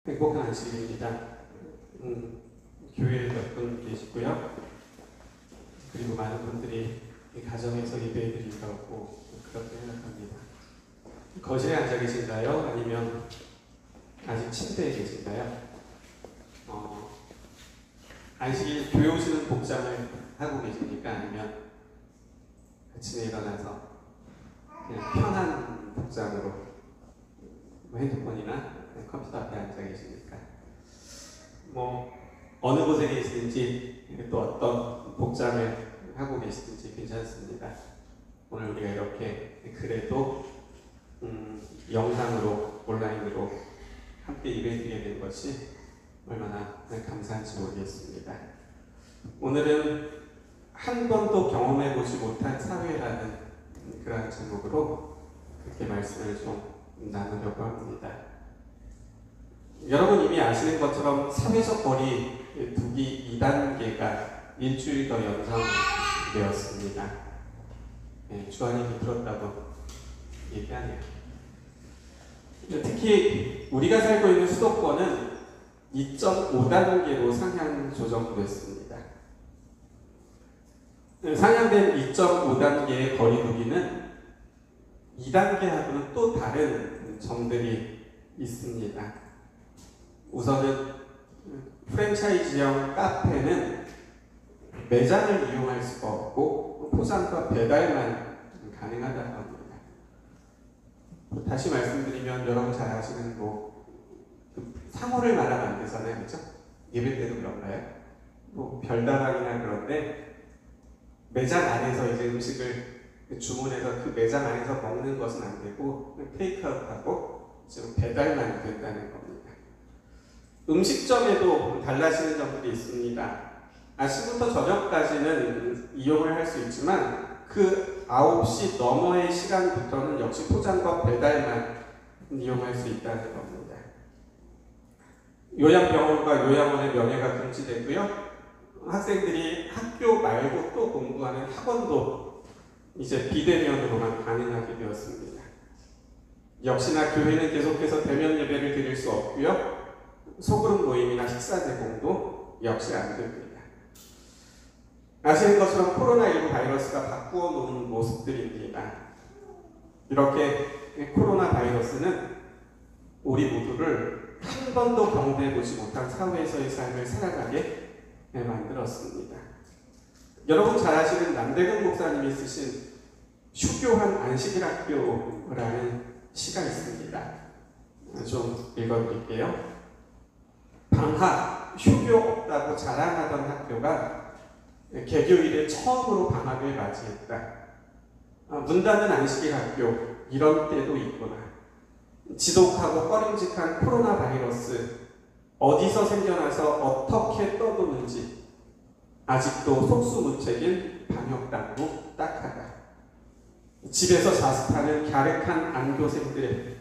행복한 안식일입니다. 교회에 몇 분 계시고요. 그리고 많은 분들이 가정에서 예배 드린다고 그렇게 생각합니다. 거실에 앉아 계신가요? 아니면 아직 침대에 계신가요? 안식일 교회 오시는 복장을 하고 계십니까? 아니면 아침에 일어나서 그냥 편한 복장으로 핸드폰이나 컴퓨터 앞에 앉아 계십니까? 어느 곳에 계시든지 또 어떤 복장을 하고 계시든지 괜찮습니다. 오늘 우리가 이렇게 그래도 영상으로 온라인으로 함께 예배드리게 된 것이 얼마나 감사한지 모르겠습니다. 오늘은 한 번도 경험해보지 못한 사회라는 그런 제목으로 그렇게 말씀을 좀 나누려고 합니다. 여러분 이미 아시는 것처럼 사회적 거리 두기 2단계가 일주일 더 연장되었습니다. 주한님이 들었다고 얘기하네요. 특히 우리가 살고 있는 수도권은 2.5단계로 상향 조정됐습니다. 상향된 2.5단계의 거리 두기는 2단계하고는 또 다른 점들이 있습니다. 우선은 프랜차이즈형 카페는 매장을 이용할 수가 없고 포장과 배달만 가능하다는 겁니다. 다시 말씀드리면 여러분 잘 아시는 상호를 말하면 안 되잖아요, 그렇죠? 예배 때도 그런가요? 별다방이나 그런데 매장 안에서 이제 음식을 주문해서 그 매장 안에서 먹는 것은 안 되고 테이크아웃하고 지금 배달만 된다는 겁니다. 음식점에도 달라지는 점들이 있습니다. 아침부터 저녁까지는 이용을 할 수 있지만 그 9시 너머의 시간부터는 역시 포장과 배달만 이용할 수 있다는 겁니다. 요양병원과 요양원의 면회가 금지되고요. 학생들이 학교 말고 또 공부하는 학원도 이제 비대면으로만 가능하게 되었습니다. 역시나 교회는 계속해서 대면 예배를 드릴 수 없고요. 소그룹 모임이나 식사 제공도 역시 안 됩니다. 아시는 것처럼 코로나19 바이러스가 바꾸어 놓은 모습들입니다. 이렇게 코로나 바이러스는 우리 모두를 한 번도 경험해보지 못한 사회에서의 삶을 살아가게 만들었습니다. 여러분 잘 아시는 남대근 목사님이 쓰신 휴교한 안식일학교라는 시가 있습니다. 좀 읽어드릴게요. 방학, 휴교 없다고 자랑하던 학교가 개교 이래 처음으로 방학을 맞이했다. 문 닫은 안식일 학교, 이런 때도 있구나. 지독하고 꺼림직한 코로나 바이러스, 어디서 생겨나서 어떻게 떠도는지 아직도 속수무책인 방역당국 딱하다. 집에서 자습하는 갸륵한 안교생들,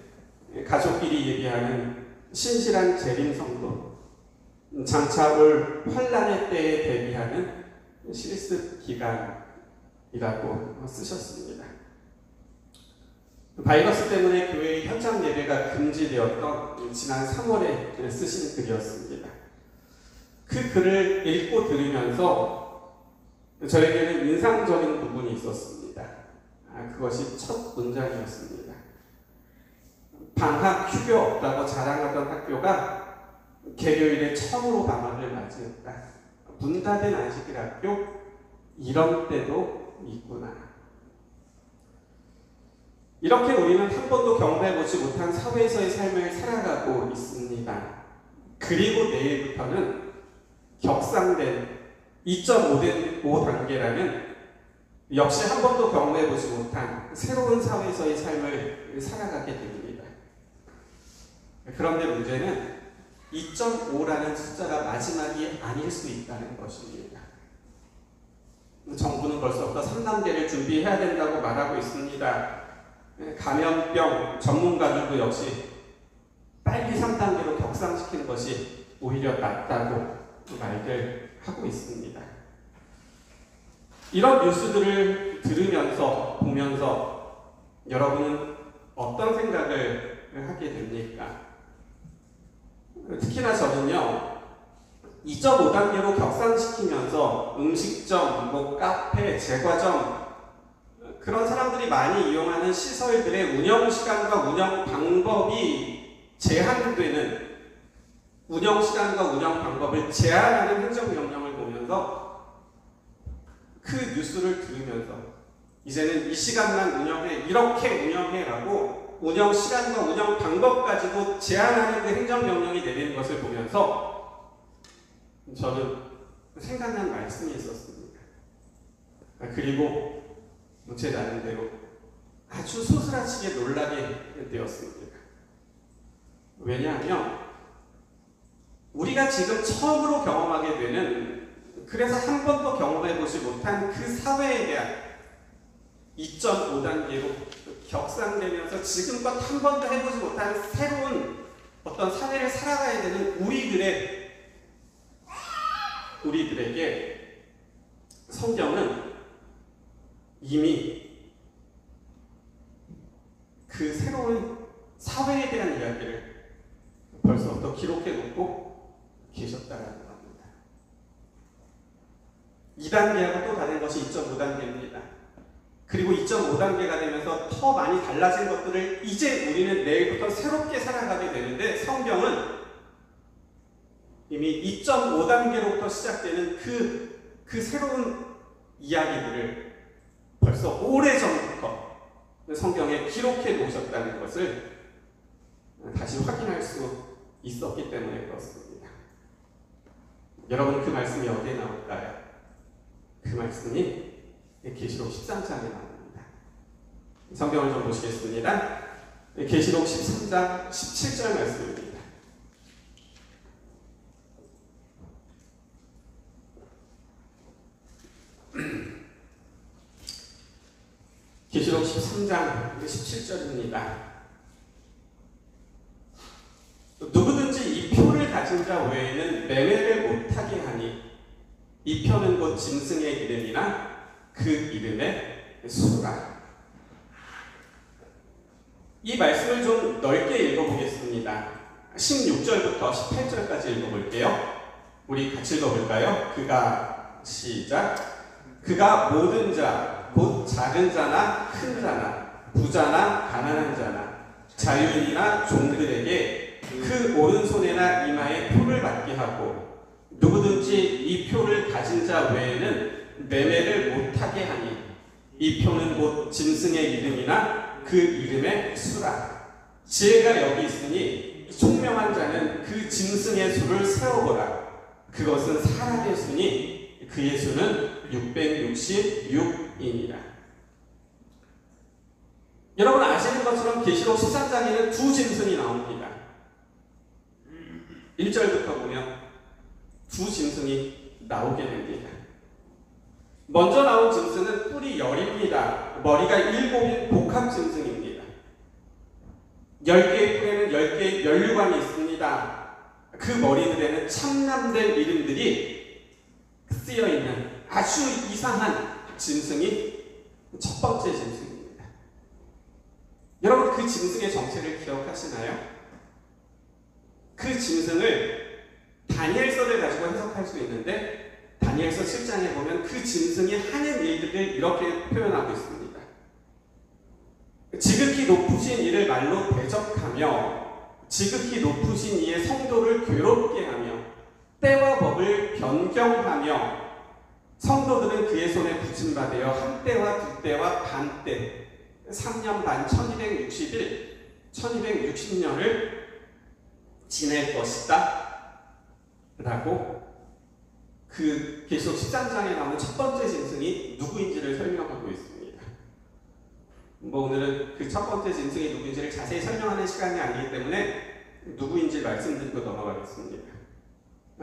가족끼리 얘기하는 신실한 재림성도, 장차 올 환란의 때에 대비하는 실습 기간이라고 쓰셨습니다. 바이러스 때문에 교회의 현장 예배가 금지되었던 지난 3월에 쓰신 글이었습니다. 그 글을 읽고 들으면서 저에게는 인상적인 부분이 있었습니다. 그것이 첫 문장이었습니다. 방학 휴교 없다고 자랑하던 학교가 개교일에 처음으로 방학을 맞이했다. 문 닫은 안식일 학교, 이런 때도 있구나. 이렇게 우리는 한 번도 경험해보지 못한 사회에서의 삶을 살아가고 있습니다. 그리고 내일부터는 격상된 2.5단계라는 역시 한 번도 경험해보지 못한 새로운 사회에서의 삶을 살아가게 됩니다. 그런데 문제는 2.5라는 숫자가 마지막이 아닐 수 있다는 것입니다. 정부는 벌써부터 3단계를 준비해야 된다고 말하고 있습니다. 감염병 전문가들도 역시 빨리 3단계로 격상시키는 것이 오히려 낫다고 말들 하고 있습니다. 이런 뉴스들을 들으면서 보면서 여러분은 어떤 생각을 하게 됩니까? 특히나 저는요, 2.5단계로 격상시키면서 음식점, 카페, 제과점, 그런 사람들이 많이 이용하는 시설들의 운영 시간과 운영 방법이 제한되는, 운영 시간과 운영 방법을 제한하는 행정명령을 보면서 그 뉴스를 들으면서 이제는 이 시간만 운영해, 이렇게 운영해라고 운영 시간과 운영 방법까지도 제한하는 그 행정명령이 내리는 것을 보면서 저는 생각난 말씀이 있었습니다. 그리고 제 나름대로 아주 소스라치게 놀라게 되었습니다. 왜냐하면 우리가 지금 처음으로 경험하게 되는, 그래서 한 번도 경험해보지 못한 그 사회에 대한 2.5단계로 격상되면서 지금껏 한 번도 해보지 못한 새로운 어떤 사회를 살아가야 되는 우리들에게 성경은 이미 그 새로운 사회에 대한 이야기를 벌써부터 기록해 놓고 계셨다는 겁니다. 2단계하고 또 다른 것이 2.5단계입니다. 그리고 2.5단계가 되면서 더 많이 달라진 것들을 이제 우리는 내일부터 새롭게 살아가게 되는데, 성경은 이미 2.5단계로부터 시작되는 그 새로운 이야기들을 벌써 오래전부터 성경에 기록해 놓으셨다는 것을 다시 확인할 수 있었기 때문에 그렇습니다. 여러분, 그 말씀이 어디에 나올까요? 그 말씀이 계시록 13장에 나옵니다. 성경을 좀 보시겠습니다. 계시록 13장 17절 말씀입니다. 계시록 13장 17절입니다. 누구든지 이 표를 가진 자 외에는 매매를 못하게 하니 이 표는 곧 짐승의 이름이나 그 이름의 수라. 이 말씀을 좀 넓게 읽어보겠습니다. 16절부터 18절까지 읽어볼게요. 우리 같이 읽어볼까요? 그가, 시작. 그가 모든 자, 곧 작은 자나 큰 자나 부자나 가난한 자나 자유인이나 종들에게 그 오른손에나 이마에 표를 받게 하고, 누구든지 이 표를 가진 자 외에는 매매를 못하게 하니 이 표는 곧 짐승의 이름이나 그 이름의 수라. 지혜가 여기 있으니 총명한 자는 그 짐승의 수를 세어보라. 그것은 사람의 수니 그의 수는 666이니라. 여러분 아시는 것처럼 계시록 13장에는 두 짐승이 나옵니다. 1절부터 보면 두 짐승이 나오게 됩니다. 먼저 나온 짐승은 뿔이 10입니다. 머리가 7인 복합 짐승입니다. 10개의 뿔에는 10개의 면류관이 있습니다. 그 머리들에는 참남된 이름들이 쓰여있는 아주 이상한 짐승이 첫 번째 짐승입니다. 여러분 그 짐승의 정체를 기억하시나요? 그 짐승을 다니엘서를 가지고 해석할 수 있는데, 다니엘서 7장에 보면 그 짐승이 하는 일들을 이렇게 표현하고 있습니다. 지극히 높으신 이를 말로 대적하며 지극히 높으신 이의 성도를 괴롭게 하며 때와 법을 변경하며 성도들은 그의 손에 붙임받아 한 때와 두 때와 반 때 3년 반 1260일 1260년을 지낼 것이다 라고 그 계시록 13장에 나오는 첫 번째 짐승이 누구인지를 설명하고 있습니다. 오늘은 그 첫 번째 짐승이 누구인지를 자세히 설명하는 시간이 아니기 때문에 누구인지 말씀드리고 넘어가겠습니다.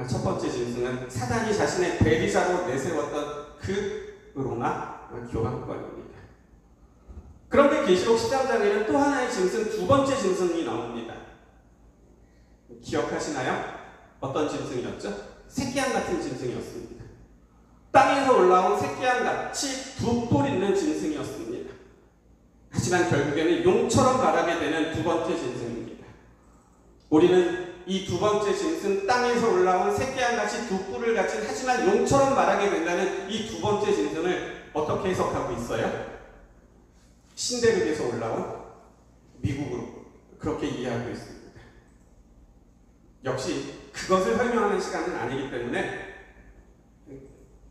첫 번째 짐승은 사단이 자신의 대리자로 내세웠던 그 로마 교황권입니다. 그런데 계시록 13장에는 또 하나의 짐승, 두 번째 짐승이 나옵니다. 기억하시나요? 어떤 짐승이었죠? 새끼양 같은 짐승이었습니다. 땅에서 올라온 새끼양같이 두 뿔 있는 짐승이었습니다. 하지만 결국에는 용처럼 말하게 되는 두 번째 짐승입니다. 우리는 이 두 번째 짐승, 땅에서 올라온 새끼와 같이 두 뿔을 가진 하지만 용처럼 말하게 된다는 이 두 번째 짐승을 어떻게 해석하고 있어요? 신대륙에서 올라온 미국으로 그렇게 이해하고 있습니다. 역시 그것을 설명하는 시간은 아니기 때문에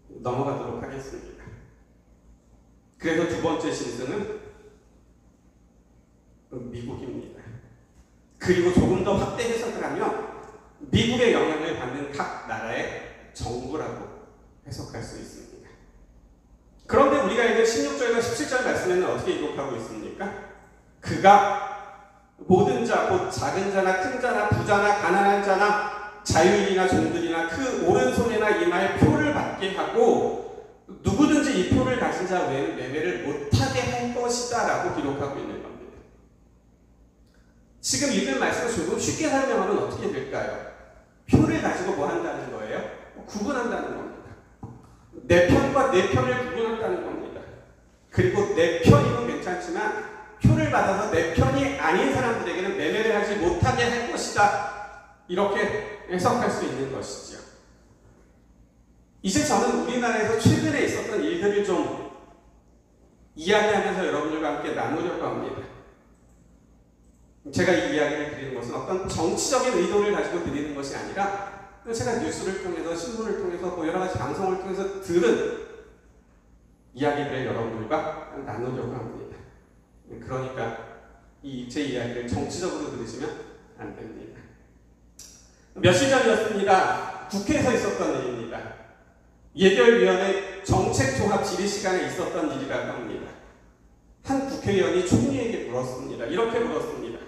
넘어가도록 하겠습니다. 그래서 두 번째 짐승은 미국입니다. 그리고 조금 더 확대 해석을 하면 미국의 영향을 받는 각 나라의 정부라고 해석할 수 있습니다. 그런데 우리가 읽은 16절과 17절 말씀에는 어떻게 기록하고 있습니까? 그가 모든 자, 곧 작은 자나 큰 자나 부자나 가난한 자나 자유인이나 종들이나 그 오른손이나 이마에 표를 받게 하고 누구든지 이 표를 가진 자 외에는 매매를 못하게 할 것이다 라고 기록하고 있는 겁니다. 지금 읽은 말씀을 조금 쉽게 설명하면 어떻게 될까요? 표를 가지고 뭐 한다는 거예요? 구분한다는 겁니다. 내 편과 내 편을 구분한다는 겁니다. 그리고 내 편이면 괜찮지만 표를 받아서 내 편이 아닌 사람들에게는 매매를 하지 못하게 할 것이다. 이렇게 해석할 수 있는 것이죠. 이제 저는 우리나라에서 최근에 있었던 일들을 좀 이야기하면서 여러분들과 함께 나누려고 합니다. 제가 이 이야기를 드리는 것은 어떤 정치적인 의도를 가지고 드리는 것이 아니라 제가 뉴스를 통해서 신문을 통해서 여러 가지 방송을 통해서 들은 이야기들을 여러분들과 나누려고 합니다. 그러니까 제 이야기를 정치적으로 들으시면 안 됩니다. 며칠 전이었습니다. 국회에서 있었던 일입니다. 예결위원회 정책종합 질의 시간에 있었던 일이라고 합니다. 한 국회의원이 총리에게 물었습니다. 이렇게 물었습니다.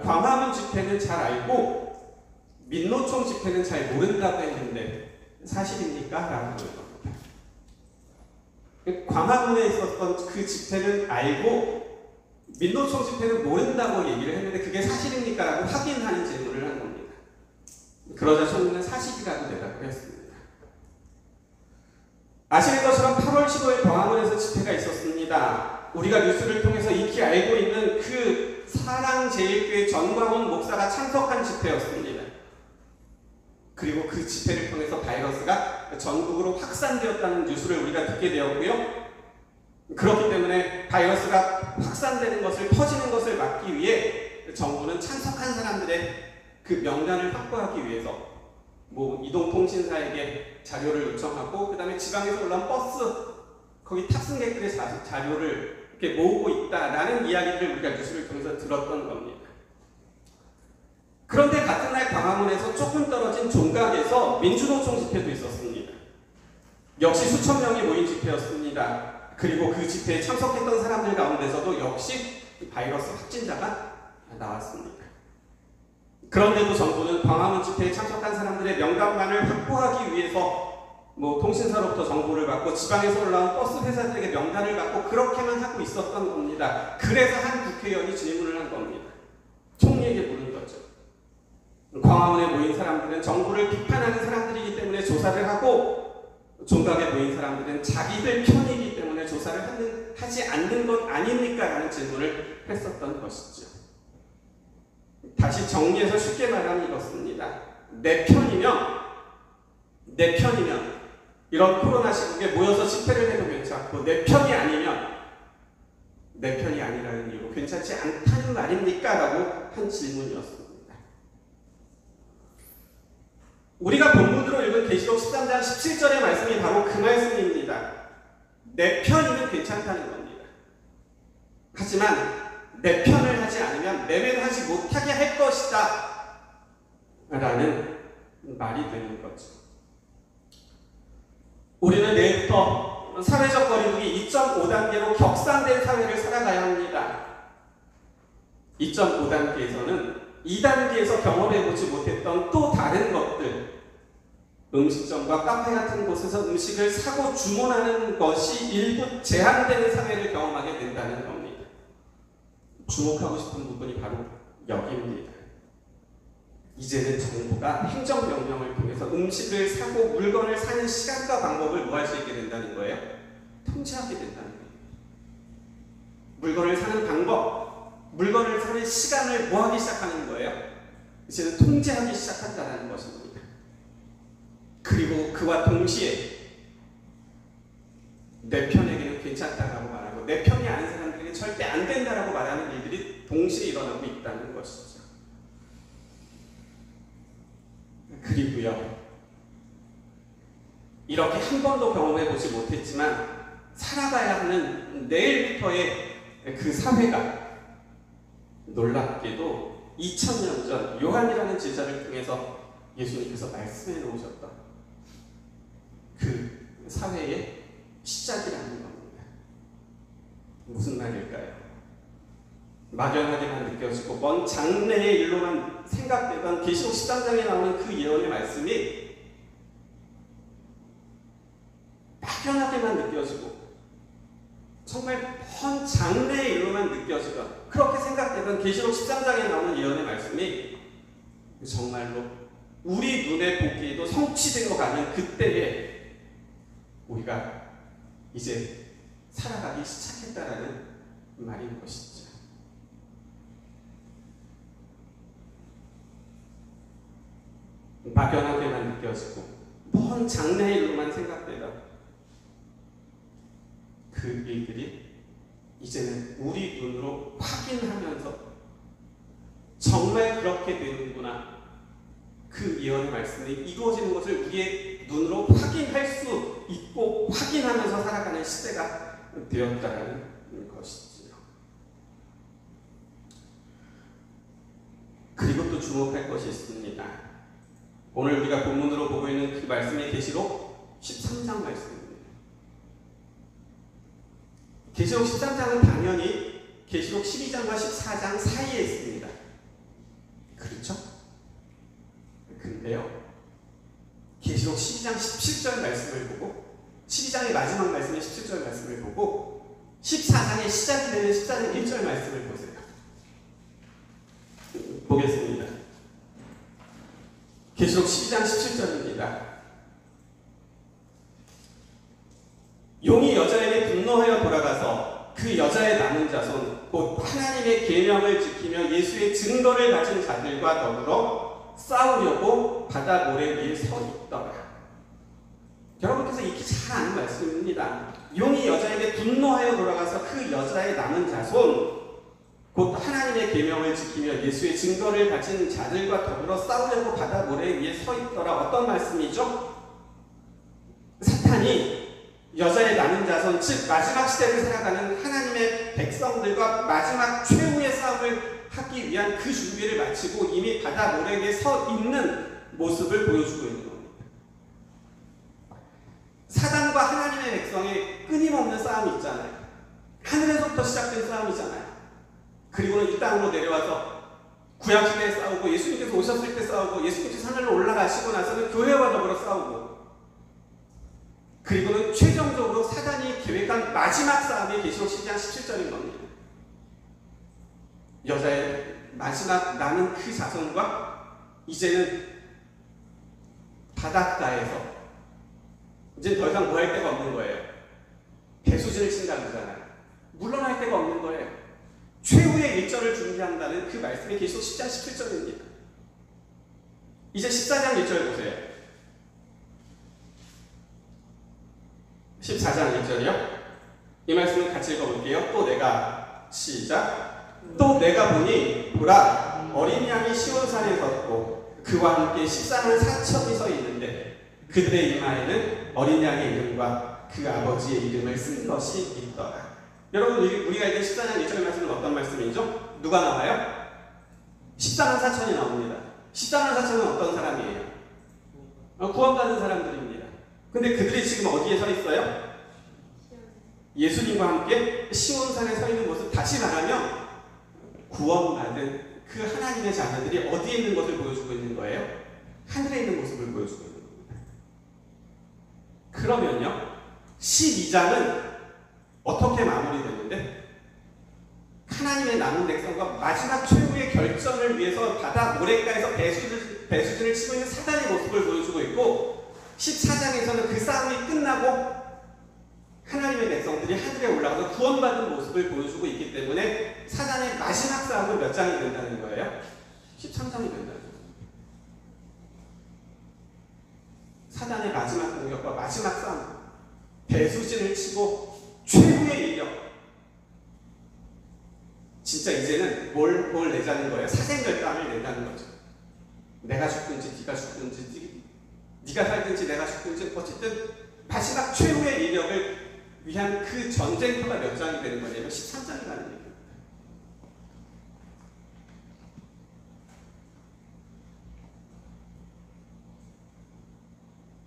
광화문 집회는 잘 알고 민노총 집회는 잘 모른다고 했는데 사실입니까? 라고 물었습니다. 광화문에 있었던 그 집회는 알고 민노총 집회는 모른다고 얘기를 했는데 그게 사실입니까? 라고 확인하는 질문을 한 겁니다. 그러자 총리는 사실이라고 대답을 했습니다. 아시는 것처럼 8월 15일 광화문에서 집회가 있었습니다. 우리가 뉴스를 통해서 익히 알고 있는 그 사랑제일교회 전광훈 목사가 참석한 집회였습니다. 그리고 그 집회를 통해서 바이러스가 전국으로 확산되었다는 뉴스를 우리가 듣게 되었고요. 그렇기 때문에 바이러스가 확산되는 것을, 퍼지는 것을 막기 위해 정부는 참석한 사람들의 그 명단을 확보하기 위해서 이동통신사에게 자료를 요청하고 그 다음에 지방에서 올라온 버스 거기 탑승객들의 자료를 이렇게 모으고 있다라는 이야기를 우리가 뉴스를 통해서 들었던 겁니다. 그런데 같은 날 광화문에서 조금 떨어진 종각에서 민주노총 집회도 있었습니다. 역시 수천 명이 모인 집회였습니다. 그리고 그 집회에 참석했던 사람들 가운데서도 역시 바이러스 확진자가 나왔습니다. 그런데도 정부는 광화문 집회에 참석한 사람들의 명단만을 확보하기 위해서 통신사로부터 정보를 받고 지방에서 올라온 버스 회사들에게 명단을 받고 그렇게만 하고 있었던 겁니다. 그래서 한 국회의원이 질문을 한 겁니다. 총리에게 물은 거죠. 광화문에 모인 사람들은 정부를 비판하는 사람들이기 때문에 조사를 하고 종각에 모인 사람들은 자기들 편이기 때문에 조사를 하지 않는 것 아닙니까? 라는 질문을 했었던 것이죠. 다시 정리해서 쉽게 말하면 이렇습니다. 내 편이면 이런 코로나 시국에 모여서 집회를 해도 괜찮고 내 편이 아니면 내 편이 아니라는 이유로 괜찮지 않다는 말입니까? 라고 한 질문이었습니다. 우리가 본문으로 읽은 계시록 13장 17절의 말씀이 바로 그 말씀입니다. 내 편이면 괜찮다는 겁니다. 하지만 내 편을 하지 않으면 매매를 하지 못하게 할 것이다 라는 말이 되는 거죠. 우리는 내일부터 사회적 거리두기 2.5단계로 격상된 사회를 살아가야 합니다. 2.5단계에서는 2단계에서 경험해보지 못했던 또 다른 것들, 음식점과 카페 같은 곳에서 음식을 사고 주문하는 것이 일부 제한되는 사회를 경험하게 된다는 겁니다. 주목하고 싶은 부분이 바로 여기입니다. 이제는 정부가 행정명령을 통해서 음식을 사고 물건을 사는 시간과 방법을 뭐 할 수 있게 된다는 거예요? 통제하게 된다는 거예요. 물건을 사는 방법, 물건을 사는 시간을 뭐 하기 시작하는 거예요? 이제는 통제하기 시작한다는 것입니다. 그리고 그와 동시에 내 편에게는 괜찮다라고 말하고 내 편이 아닌 사람들에게 절대 안 된다라고 말하는 일들이 동시에 일어나고 있다는 것이죠. 그리고요, 이렇게 한 번도 경험해보지 못했지만 살아가야 하는 내일부터의 그 사회가 놀랍게도 2000년 전 요한이라는 제자를 통해서 예수님께서 말씀해 놓으셨던 그 사회의 시작이라는 겁니다. 무슨 말일까요? 막연하게만 느껴지고 먼 장래의 일로만 생각되던 계시록 13장에 나오는 그 예언의 말씀이 막연하게만 느껴지고 정말 먼 장래의 일로만 느껴지던 그렇게 생각되던 계시록 13장에 나오는 예언의 말씀이 정말로 우리 눈에 보기에도 성취되어 가는 그때에 우리가 이제 살아가기 시작했다라는 말인 것이죠. 막연하게만 느껴지고 먼 장래의 일로만 생각되던 그 일들이 이제는 우리 눈으로 확인하면서 정말 그렇게 되는구나, 그 예언의 말씀이 이루어지는 것을 우리의 눈으로 확인할 수 있고 확인하면서 살아가는 시대가 되었다는 것이지요. 그리고 또 주목할 것이 있습니다. 오늘 우리가 본문으로 보고 있는 그 말씀이 계시록 13장 말씀입니다. 계시록 13장은 당연히 계시록 12장과 14장 사이에 있습니다. 그렇죠? 근데요, 계시록 12장 17절 말씀을 보고 12장의 마지막 말씀인 17절 말씀을 보고 14장의 시작이 되는 14장 1절 말씀을 보세요. 보겠습니다. 계시록 12장 17절입니다. 용이 여자에게 분노하여 돌아가서 그 여자의 남은 자손 곧 하나님의 계명을 지키며 예수의 증거를 가진 자들과 더불어 싸우려고 바다 모래 위에 서 있더라. 여러분께서 익히 잘 아는 말씀입니다. 용이 여자에게 분노하여 돌아가서 그 여자의 남은 자손 곧 하나님의 계명을 지키며 예수의 증거를 가진 자들과 더불어 싸우려고 바다 모래 위에 서 있더라. 어떤 말씀이죠? 사탄이 여자의 남은 자손, 즉 마지막 시대를 살아가는 하나님의 백성들과 마지막 최후의 싸움을 하기 위한 그 준비를 마치고 이미 바다 모래 위에 서 있는 모습을 보여주고 있는 겁니다. 사단과 하나님의 백성의 끊임없는 싸움이 있잖아요. 하늘에서부터 시작된 싸움이잖아요. 그리고는 이 땅으로 내려와서 구약시대에 싸우고 예수님께서 오셨을 때 싸우고 예수님께서 하늘로 올라가시고 나서는 교회와 더불어 싸우고 그리고는 최종적으로 사단이 계획한 마지막 싸움이 계시록 12장 17절인 겁니다. 여자의 마지막 남은 그 자손과 이제는 바닷가에서 이제 더 이상 뭐 할 데가 없는 거예요. 배수진을 친다 그러잖아요. 물러날 데가 없는 거예요. 최후의 일절을 준비한다는 그 말씀이 계시록 10장 17절입니다. 이제 14장 1절 보세요. 14장 1절이요. 이 말씀을 같이 읽어볼게요. 또 내가 시작. 또 내가 보니 보라 어린 양이 시온산에 섰고 그와 함께 14만 4천이 서 있는데 그들의 이마에는 어린 양의 이름과 그 아버지의 이름을 쓴 것이 있더라. 여러분 우리가 읽은 14장 1절 말씀은 어떤 말씀이죠? 누가 나와요? 14만 4천이 나옵니다. 14만 4천은 어떤 사람이에요? 구원받은 사람들입니다. 근데 그들이 지금 어디에 서 있어요? 예수님과 함께 시온산에 서 있는 모습, 다시 말하면 구원받은 그 하나님의 자녀들이 어디에 있는 것을 보여주고 있는 거예요? 하늘에 있는 모습을 보여주고 있는 겁니다. 그러면요 12장은 어떻게 마무리되는데 하나님의 남은 백성과 마지막 최후의 결전을 위해서 바다 모래가에서 배수진을 치고 있는 사단의 모습을 보여주고 있고 14장에서는 그 싸움이 끝나고 하나님의 백성들이 하늘에 올라가서 구원받은 모습을 보여주고 있기 때문에 사단의 마지막 싸움은 몇 장이 된다는 거예요? 13장이 된다는 거예요. 사단의 마지막 공격과 마지막 싸움, 배수진을 치고 최후의 이력. 진짜 이제는 뭘 내자는 거예요? 사생결단을 낸다는 거죠. 내가 죽든지 네가 죽든지 네가 살든지 내가 죽든지 어쨌든 마지막 최후의 이력을 위한 그 전쟁터가 몇 장이 되는 거냐면 13장이 가는 얘기입니다.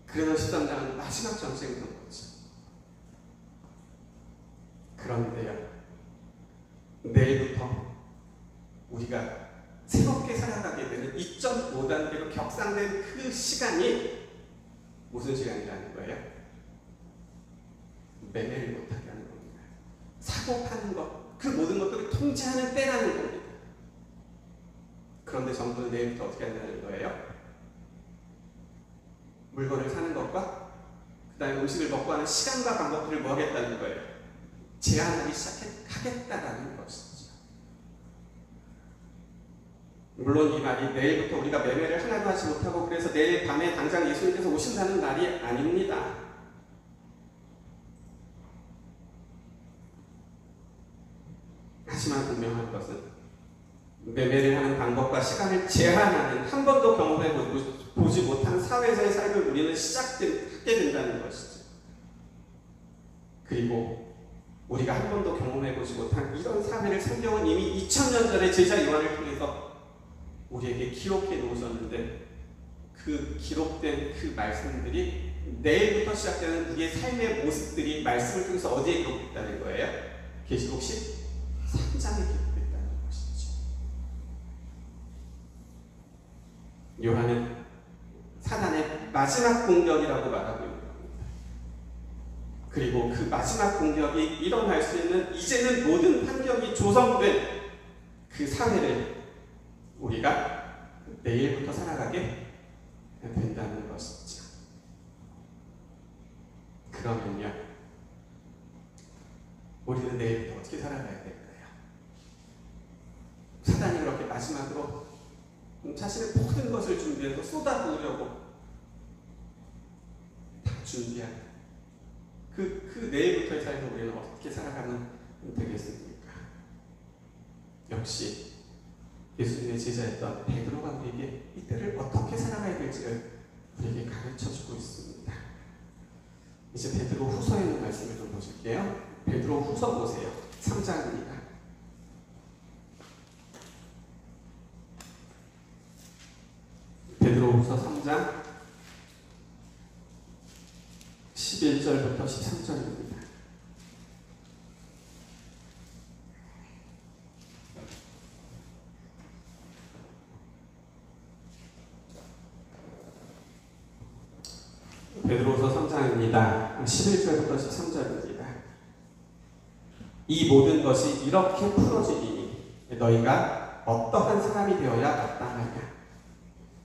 그래서 13장은 마지막 전쟁인 거죠. 그런데요, 내일부터 우리가 새롭게 살아가게 되는 2.5단계로 격상된 그 시간이 무슨 시간이라는 거예요? 매매를 못하게 하는 겁니다. 사고 파는 것, 그 모든 것들을 통제하는 때라는 겁니다. 그런데 정부는 내일부터 어떻게 한다는 거예요? 물건을 사는 것과 그 다음에 음식을 먹고 하는 시간과 방법들을 뭐 하겠다는 거예요? 제한하기 시작하겠다라는 것이죠. 물론 이 말이 내일부터 우리가 매매를 하나도 하지 못하고 그래서 내일 밤에 당장 예수님께서 오신다는 말이 아닙니다. 하지만 분명한 것은 매매를 하는 방법과 시간을 제한하는 한 번도 경험해보지 못한 사회에서의 삶을 우리는 시작하게 된다는 것이죠. 그리고 우리가 한 번도 경험해보지 못한 이런 사회를 성경은 이미 2000년 전에 제자 요한을 통해서 우리에게 기록해 놓으셨는데 그 기록된 그 말씀들이 내일부터 시작되는 우리의 삶의 모습들이 말씀을 통해서 어디에 기록됐다는 거예요? 계시록 13장에 기록됐다는 것이죠. 요한은 사단의 마지막 공격이라고 말하고 있는 겁니다. 그리고 그 마지막 공격이 일어날 수 있는 이제는 모든 환경이 조성된 그 사회를 우리가 내일부터 살아가게 된다는 것이죠. 그러면요, 우리는 내일부터 어떻게 살아가야 될까요? 사단이 그렇게 마지막으로 자신의 모든 것을 준비해서 쏟아부으려고 다 준비한 그 내일부터의 삶을 우리는 어떻게 살아가면 되겠습니까? 역시 예수님의 제자였던 베드로가 우리에게 이때를 어떻게 살아가야 될지를 우리에게 가르쳐주고 있습니다. 이제 베드로 후서에 있는 말씀을 좀 보실게요. 베드로 후서 보세요. 3장입니다. 베드로 후서 3장 11절부터 13절입니다. 베드로후서 3장입니다. 11절부터 13절입니다. 이 모든 것이 이렇게 풀어지리니 너희가 어떠한 사람이 되어야 마땅하냐?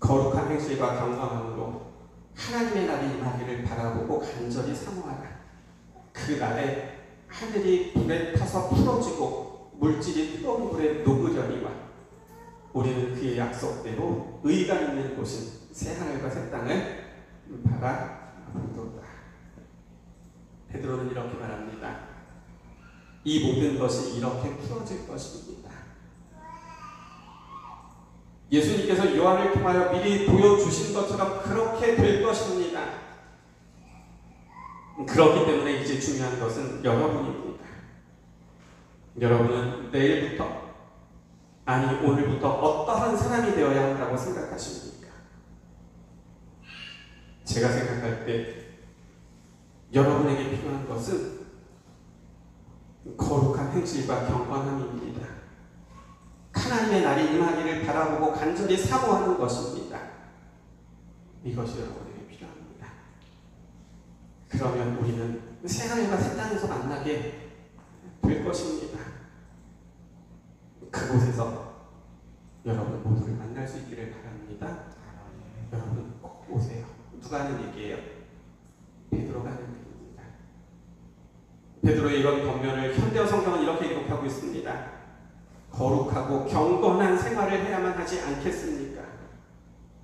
거룩한 행실과 경건함으로 하나님의 날이 임하기를 바라보고 간절히 사모하라. 그 날에 하늘이 불에 타서 풀어지고 물질이 뜨거운 불에 녹으려니와 우리는 그의 약속대로 의가 있는 곳인 새 하늘과 새 땅을 바라보도다. 베드로는 이렇게 말합니다. 이 모든 것이 이렇게 풀어질 것입니다. 예수님께서 요한을 통하여 미리 보여주신 것처럼 그렇게 될 것입니다. 그렇기 때문에 이제 중요한 것은 여러분입니다. 여러분은 내일부터, 아니 오늘부터 어떠한 사람이 되어야 한다고 생각하십니까? 제가 생각할 때 여러분에게 필요한 것은 거룩한 행실과 경건함입니다. 하나님의 날이 임하기를 바라보고 간절히 사모하는 것입니다. 이것이 여러분에게 필요합니다. 그러면 우리는 새 하늘과 새 땅에서 만나게 될 것입니다. 그곳에서 여러분 모두를 만날 수 있기를 바랍니다. 여러분 꼭 오세요. 누가 하는 얘기예요? 베드로가 하는 얘기입니다. 베드로의 이런 권면을 현대어 성경은 이렇게 기록하고 있습니다. 거룩하고 경건한 생활을 해야만 하지 않겠습니까?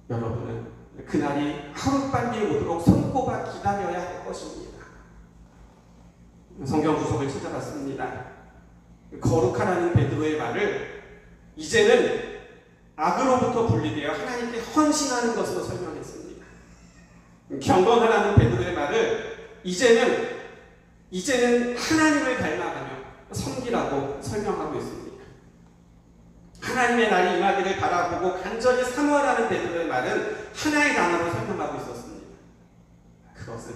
여러분은 그날이 하루빨리 오도록 손꼽아 기다려야 할 것입니다. 성경 구석을 찾아봤습니다. 거룩하라는 베드로의 말을 이제는 악으로부터 분리되어 하나님께 헌신하는 것으로 설명했습니다. 경건하라는 베드로의 말을 이제는 하나님을 닮아가며 섬기라고 설명하고 있습니다. 하나님의 날이 임하기를 바라보고 간절히 사모하라는 베드로의 말은 하나의 단어로 설명하고 있었습니다. 그것은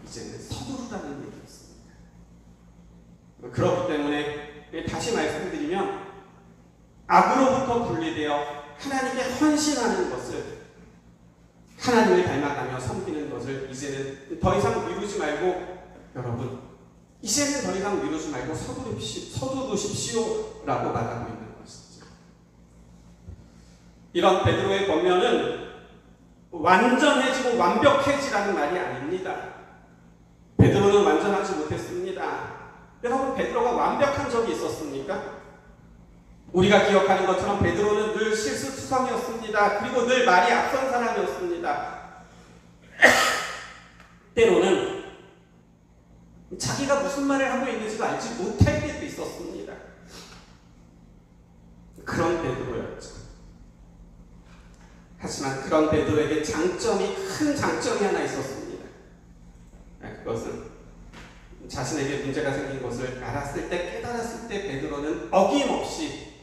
이제는 서두르라는 얘기였습니다. 그렇기 때문에 다시 말씀드리면 악으로부터 분리되어 하나님께 헌신하는 것을, 하나님을 닮아가며 섬기는 것을 이제는 더 이상 미루지 말고, 여러분 이제는 더 이상 미루지 말고 서두르십시오라고 말하고 있는 것이죠. 이런 베드로의 권면은 완전해지고 완벽해지라는 말이 아닙니다. 베드로는 완전하지 못했습니다. 여러분, 베드로가 완벽한 적이 있었습니까? 우리가 기억하는 것처럼 베드로는 늘 실수투성이었습니다. 그리고 늘 말이 앞선 사람이었습니다. 때로는 자기가 무슨 말을 하고 있는지도 알지 못할 때도 있었습니다. 그런 베드로였죠. 하지만 그런 베드로에게 큰 장점이 하나 있었습니다. 그것은 자신에게 문제가 생긴 것을 알았을 때, 깨달았을 때 베드로는 어김없이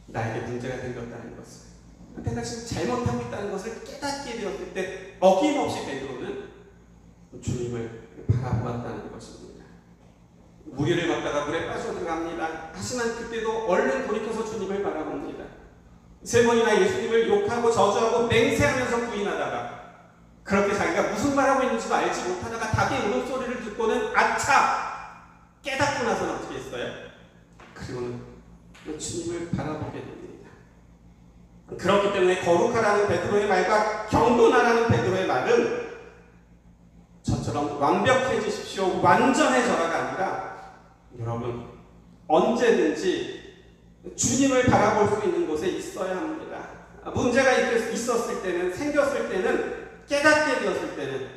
나에게 문제가 생겼다는 것을, 내가 지금 잘못하고 있다는 것을 깨닫게 되었을 때 어김없이 베드로는 주님을 바라보았다는 것입니다. 무리를 걷다가 물에 빠져들어갑니다. 하지만 그때도 얼른 돌이켜서 주님을 바라봅니다. 3번이나 예수님을 욕하고 저주하고 맹세하면서 부인하다가, 그렇게 자기가 무슨 말하고 있는지도 알지 못하다가 닭의 울음소리를 듣고는 아차! 깨닫고 나서는 어떻게 했어요? 그리고는 주님을 바라보게 됩니다. 그렇기 때문에 거룩하라는 베드로의 말과 경건하라는 베드로의 말은 저처럼 완벽해지십시오, 완전해져라가 아니라, 여러분 언제든지 주님을 바라볼 수 있는 곳에 있어야 합니다. 문제가 있었을 때는, 생겼을 때는, 깨닫게 되었을 때는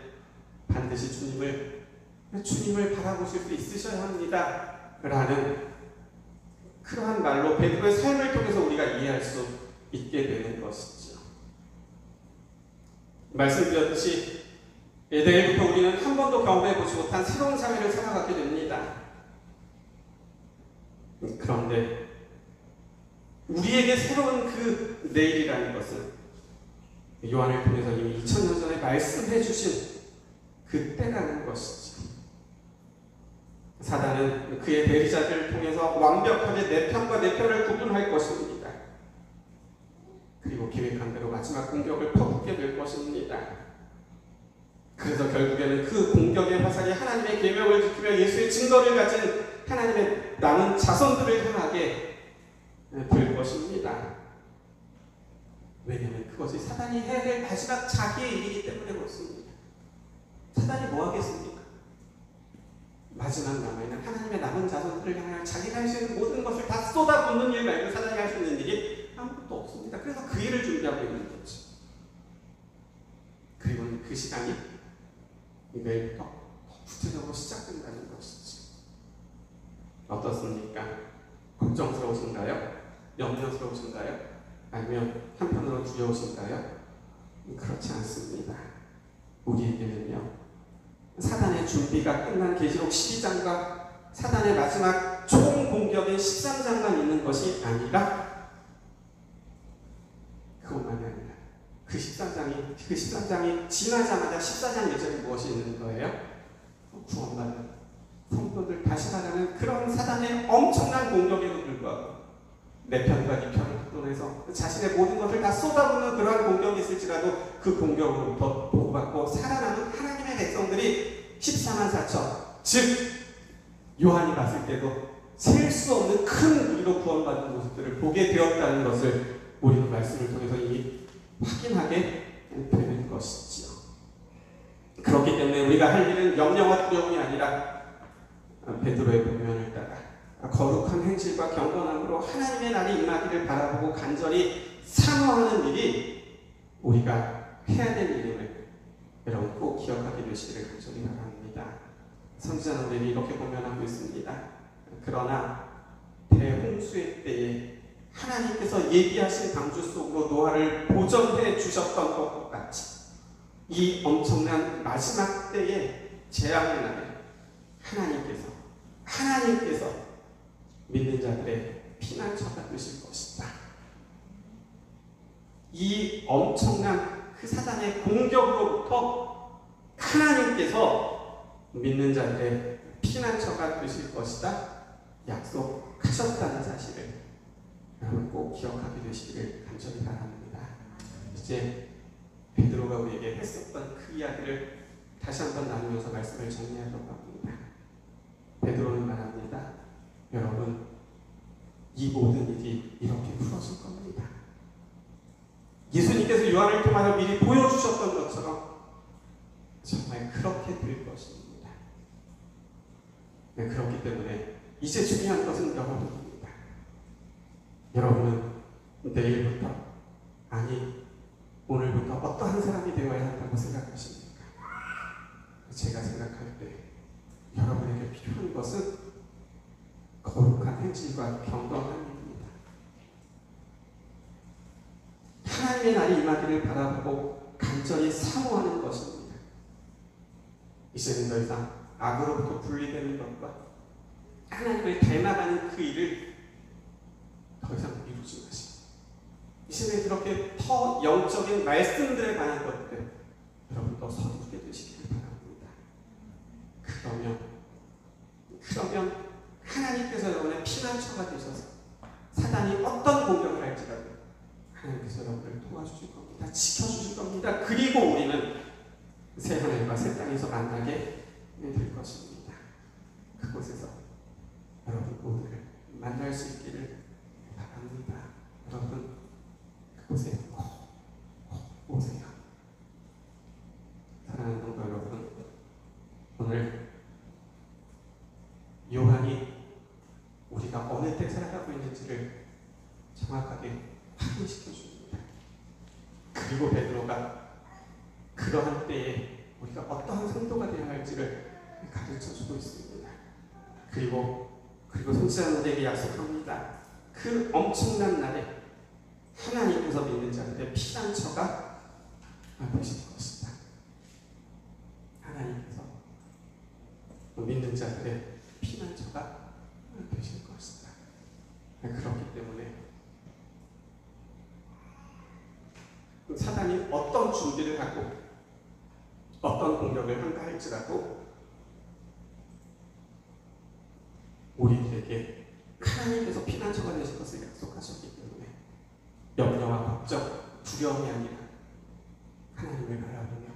반드시 주님을 바라보실 수 있으셔야 합니다 라는 그러한 말로 베드로의 삶을 통해서 우리가 이해할 수 있게 되는 것이죠. 말씀드렸듯이 내일부터 우리는 한 번도 경험해보지 못한 새로운 삶을 살아가게 됩니다. 그런데 우리에게 새로운 그 내일이라는 것은 요한을 통해서 이미 2000년 전에 말씀해 주신 그 때라는 것이죠. 사단은 그의 대리자들을 통해서 완벽하게 내 편과 내 편을 구분할 것입니다. 그리고 계획한 대로 마지막 공격을 퍼붓게 될 것입니다. 그래서 결국에는 그 공격의 화살이 하나님의 계명을 지키며 예수의 증거를 가진 하나님의 남은 자손들을 향하게 될 것입니다. 왜냐하면 그것이 사단이 해야 될 마지막 자기의 일이기 때문에 그렇습니다. 사단이 뭐 하겠습니까? 마지막 남아있는 하나님의 남은 자손들을 향하여 자기가 할 수 있는 모든 것을 다 쏟아붓는 일 말고 사단이 할 수 있는 일이 아무것도 없습니다. 그래서 그 일을 준비하고 있는 거죠. 그리고 그 시간이 내일부터 구체적으로 시작된다는 것이죠. 어떻습니까? 걱정스러우신가요? 염려스러우신가요? 아니면 한편으로 두려우신가요? 그렇지 않습니다. 우리에게는요, 사단의 준비가 끝난 계시록 12장과 사단의 마지막 총 공격인 13장만 있는 것이 아니라, 그것만이 아니라 그 13장이 지나자마자 14장 1절에 무엇이 있는 거예요? 구원받는 성도들 다시 말하는 그런 사단의 엄청난 공격에도 불구하고 내 편과 네 편을 구분해서 자신의 모든 것을 다 쏟아붓는 그러한 공격이 있을지라도 그 공격으로부터 보호받고 살아남은 하나님의 백성들이 14만 4천, 즉 요한이 봤을 때도 셀 수 없는 큰 무리로 구원받는 모습들을 보게 되었다는 것을 우리는 말씀을 통해서 이미 확인하게 되는 것이지요. 그렇기 때문에 우리가 할 일은 염려와 두려움이 아니라 베드로의 본면을 따라 거룩한 행실과 경건함으로 하나님의 날이 임하기를 바라보고 간절히 사모하는 일이 우리가 해야 될 일임을 여러분 꼭 기억하게 되시기를 간절히 바랍니다. 선지자들이 이렇게 권면하고 있습니다. 그러나 대홍수의 때에 하나님께서 예비하신 방주 속으로 노아를 보전해 주셨던 것과 같이 이 엄청난 마지막 때의 재앙의 날에 하나님께서 믿는 자들의 피난처가 되실 것이다. 이 엄청난 그 사단의 공격으로부터 하나님께서 믿는 자들의 피난처가 되실 것이다 약속하셨다는 사실을 여러분 꼭 기억하게 되시기를 간절히 바랍니다. 이제 베드로가 우리에게 했었던 그 이야기를 다시 한번 나누면서 말씀을 정리하려고 합니다. 베드로는 말합니다. 여러분, 이 모든 일이 이렇게 풀어질 겁니다. 예수님께서 요한을 통하여 미리 보여주셨던 것처럼 정말 그렇게 될 것입니다. 네, 그렇기 때문에 이제 중요한 것은 여러분입니다. 여러분은 내일부터, 아니 오늘부터 어떠한 사람이 되어야 한다고 생각하십니까? 제가 생각할 때 여러분에게 필요한 것은 거룩한 행실과 경건함입니다. 하나님의 날이 임하기를 바라보고 간절히 사모하는 것입니다. 이제는 더 이상 악으로부터 분리되는 것과 하나님을 닮아가는 그 일을 더 이상 미루지 마시고 이제는 그렇게 더 영적인 말씀들에 관한 것들 여러분 더 서두르게 되시기를 바랍니다. 그러면 하나님께서 여러분의 피난처가 되셔서 사단이 어떤 공격을 할지라도 하나님께서 여러분을 도와주실 겁니다. 지켜주실 겁니다. 그리고 우리는 새 하늘과 새 땅에서 만나게 될 것입니다. 그곳에서 여러분 오늘 만날 수 있기를 바랍니다. 여러분 그곳에 오세요. 사랑하는 성도 여러분, 오늘 요한이 우리가 어느 때 살아가고 있는지를 정확하게 확인시켜 줍니다. 그리고 베드로가 그러한 때에 우리가 어떠한 성도가 되어야 할지를 가르쳐 주고 있습니다. 그리고 선지자들에게 약속합니다. 그 엄청난 날에 하나님께서 믿는 자들의 피난처가 되실 것이다. 하나님께서 믿는 자들의 피난처가 되실 것이다. 그렇기 때문에 사단이 어떤 준비를 하고 어떤 공격을 한가 할지라도 우리들에게 하나님께서 피난처가 되실 것을 약속하셨기 때문에 염려와 걱정, 두려움이 아니라 하나님을 바라보며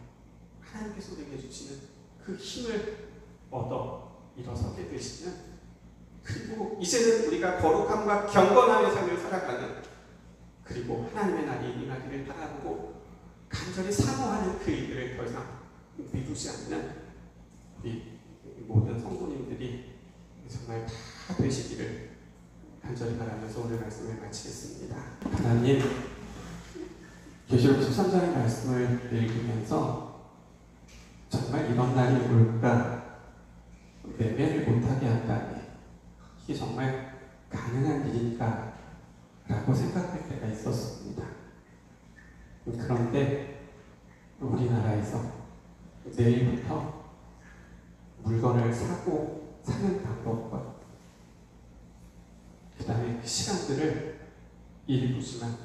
하나님께서 우리에게 주시는 그 힘을 얻어 일어서게 되시는, 그리고 이제는 우리가 거룩함과 경건함의 삶을 살아가는, 그리고 하나님의 날이 임하기를 바라보고 간절히 사모하는 그 일들을 더 이상 미루지 않는 우리 모든 성도님들이 정말 다 되시기를 간절히 바라면서 오늘 말씀을 마치겠습니다. 하나님, 계시록 13장의 말씀을 읽으면서 정말 이런 날이 올까 매매를 못하게 한다니 이게 정말 가능한 일인가 라고 생각할 때가 있었습니다. 그런데 우리나라에서 내일부터 물건을 사고 사는 방법과 그 다음에 그 시간들을 일부지만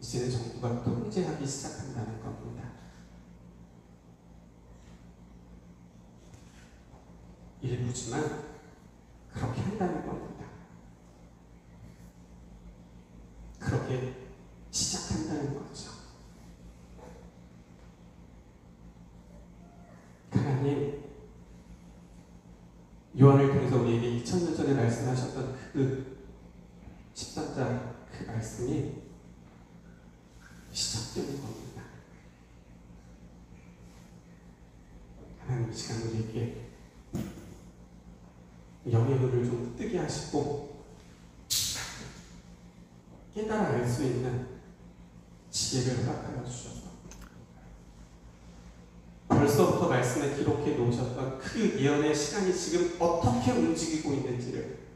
이제는 정부가 통제하기 시작한다는 겁니다. 일부지만 그렇게 한다는 겁니다. 그렇게 시작한다는 거죠. 하나님, 요한을 통해서 우리에게 2000년 전에 말씀하셨던 그 13장 그 말씀이 시작되는 겁니다. 하나님, 이 시간 우리에게 영의 눈을 좀 뜨게 하시고 깨달아 알 수 있는 지혜를 허락하여 주셔서 앞서서 말씀에 기록해 놓으셨던 그 예언의 시간이 지금 어떻게 움직이고 있는지를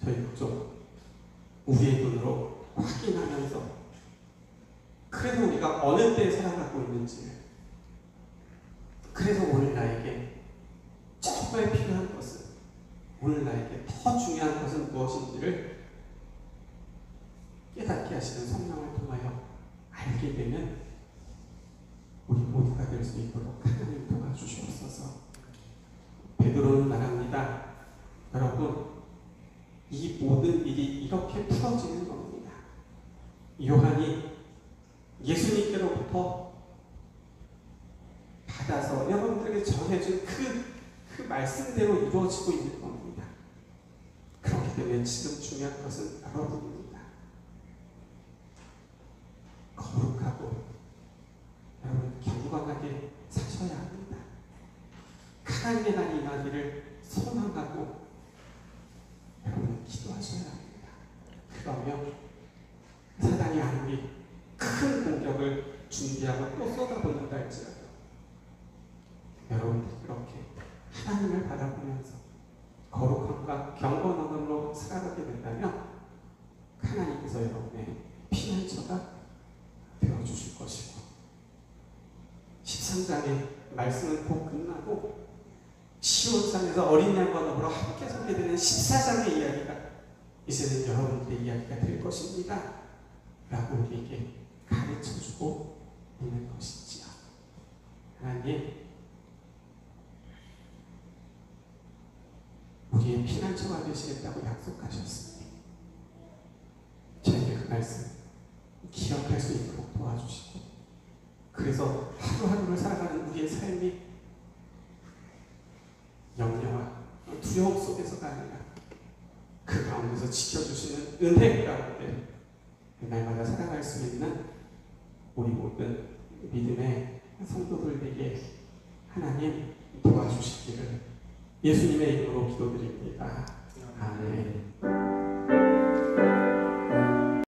저희가 좀 우리의 눈으로 확인하면서, 그래서 우리가 어느 때에 살아가고 있는지를, 그래서 오늘 나에게 정말 필요한 것은, 오늘 나에게 더 중요한 것은 무엇인지를 깨닫게 하시는 성령을 통하여 알게 되면 우리 모두가 될 수 있도록 하나님 도와주시옵소서. 베드로는 말합니다. 여러분, 이 모든 일이 이렇게 풀어지는 겁니다. 요한이 예수님께로부터 받아서 여러분들에게 전해준 그 말씀대로 이루어지고 있는 겁니다. 그렇기 때문에 지금 중요한 것은 여러분입니다. 거룩하고 여러분 경건하게 사셔야 합니다. 하나님의 날이 임하기를 소망하고 여러분 기도하셔야 합니다. 그러면 사단이 아무리 큰 공격을 준비하고 또 쏟아붓는다 할지라도 여러분들이 그렇게 하나님을 바라보면서 거룩함과 경건함으로 살아가게 된다면 하나님께서 여러분의 피난처가 되어주실 것이고, 13장의 말씀은 곧 끝나고 시온산에서 어린 양과 더불어 함께 서게 되는 14장의 이야기가 이제는 여러분들의 이야기가 될 것입니다 라고 우리에게 가르쳐주고 있는 것이지요. 하나님, 우리의 피난처가 되시겠다고 약속하셨습니다. 저에게 그 말씀 기억할 수 있도록 도와주시고, 그래서 하루하루를 살아가는 우리의 삶이 염려와 두려움 속에서가 아니라 그 가운데서 지켜주시는 은혜 가운데 날마다 살아갈 수 있는 우리 모든 믿음의 성도들에게 하나님 도와주시기를 예수님의 이름으로 기도드립니다. 아멘.